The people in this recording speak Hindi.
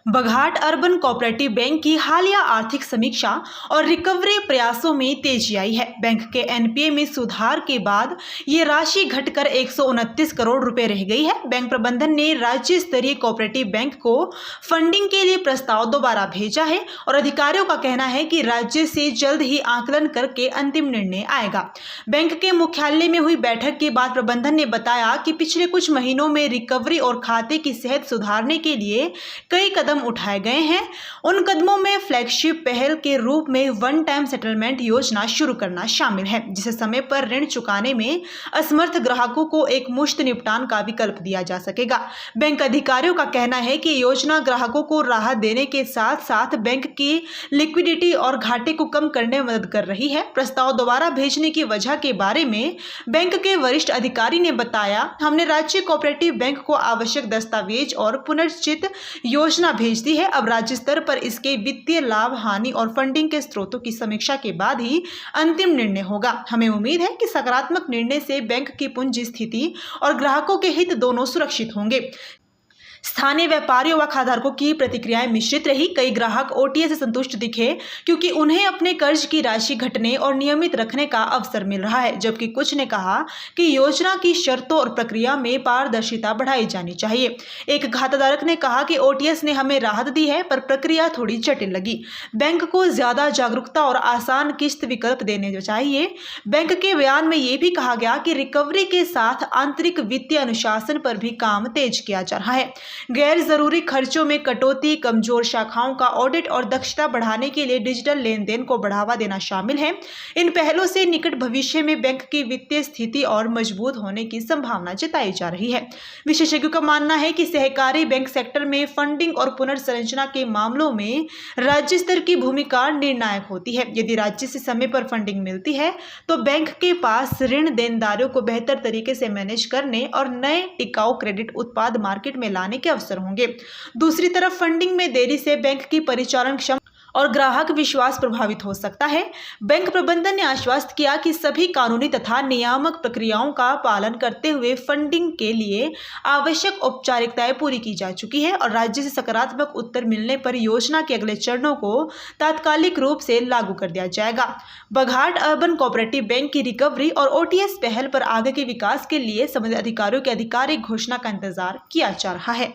बघाट अर्बन कोऑपरेटिव बैंक की हालिया आर्थिक समीक्षा और रिकवरी प्रयासों में तेजी आई है। बैंक के एनपीए में सुधार के बाद ये राशि घटकर 129 करोड़ रुपए रह गई है। बैंक प्रबंधन ने राज्य स्तरीय कोऑपरेटिव बैंक को फंडिंग के लिए प्रस्ताव दोबारा भेजा है और अधिकारियों का कहना है कि राज्य से जल्द ही आकलन करके अंतिम निर्णय आएगा। बैंक के मुख्यालय में हुई बैठक के बाद प्रबंधन ने बताया कि पिछले कुछ महीनों में रिकवरी और खाते की सेहत सुधारने के लिए कई कदम उठाए गए हैं। उन कदमों में फ्लैगशिप पहल के रूप में वन टाइम सेटलमेंट योजना शुरू करना शामिल है, जिसे समय पर ऋण चुकाने में असमर्थ ग्राहकों को एक मुश्त निपटान का विकल्प दिया जा सकेगा। बैंक अधिकारियों का कहना है कि योजना ग्राहकों को राहत देने के साथ साथ बैंक की लिक्विडिटी और घाटे को कम करने में मदद कर रही है। प्रस्ताव दोबारा भेजने की वजह के बारे में बैंक के वरिष्ठ अधिकारी ने बताया, हमने राज्य कोऑपरेटिव बैंक को आवश्यक दस्तावेज और पुनर्चित योजना भेज दी है। अब राज्य स्तर पर इसके वित्तीय लाभ, हानि और फंडिंग के स्रोतों की समीक्षा के बाद ही अंतिम निर्णय होगा। हमें उम्मीद है कि सकारात्मक निर्णय से बैंक की पूंजी स्थिति और ग्राहकों के हित दोनों सुरक्षित होंगे। स्थानीय व्यापारियों व खाताधारकों की प्रतिक्रियाएं मिश्रित रही। कई ग्राहक ओटीएस से संतुष्ट दिखे क्योंकि उन्हें अपने कर्ज की राशि घटने और नियमित रखने का अवसर मिल रहा है, जबकि कुछ ने कहा कि योजना की शर्तों और प्रक्रिया में पारदर्शिता बढ़ाई जानी चाहिए। एक खाताधारक ने कहा कि ओटीएस ने हमें राहत दी है, पर प्रक्रिया थोड़ी जटिल लगी। बैंक को ज्यादा जागरूकता और आसान किस्त विकल्प देने चाहिए। बैंक के बयान में यह भी कहा गया कि रिकवरी के साथ आंतरिक वित्तीय अनुशासन पर भी काम तेज किया जा रहा है। गैर जरूरी खर्चों में कटौती, कमजोर शाखाओं का ऑडिट और दक्षता बढ़ाने के लिए डिजिटल लेन देन को बढ़ावा देना शामिल है। इन पहलों से निकट भविष्य में बैंक की वित्तीय स्थिति और मजबूत होने की संभावना जताई जा रही है। विशेषज्ञों का मानना है कि सहकारी बैंक सेक्टर में फंडिंग और पुनर्संरचना के मामलों में राज्य स्तर की भूमिका निर्णायक होती है। यदि राज्य से समय पर फंडिंग मिलती है तो बैंक के पास ऋण देनदारियों को बेहतर तरीके से मैनेज करने और नए टिकाऊ क्रेडिट उत्पाद मार्केट में लाने के अवसर होंगे। दूसरी तरफ फंडिंग में देरी से बैंक की परिचालन क्षमता और ग्राहक विश्वास प्रभावित हो सकता है। बैंक प्रबंधन ने आश्वस्त किया कि सभी कानूनी तथा नियामक प्रक्रियाओं का पालन करते हुए फंडिंग के लिए आवश्यक औपचारिकताएं पूरी की जा चुकी है और राज्य से सकारात्मक उत्तर मिलने पर योजना के अगले चरणों को तात्कालिक रूप से लागू कर दिया जाएगा। बघाट अर्बन कोऑपरेटिव बैंक की रिकवरी और ओटीएस पहल पर आगे के विकास के लिए संबंधित अधिकारियों की आधिकारिक घोषणा का इंतजार किया जा रहा है।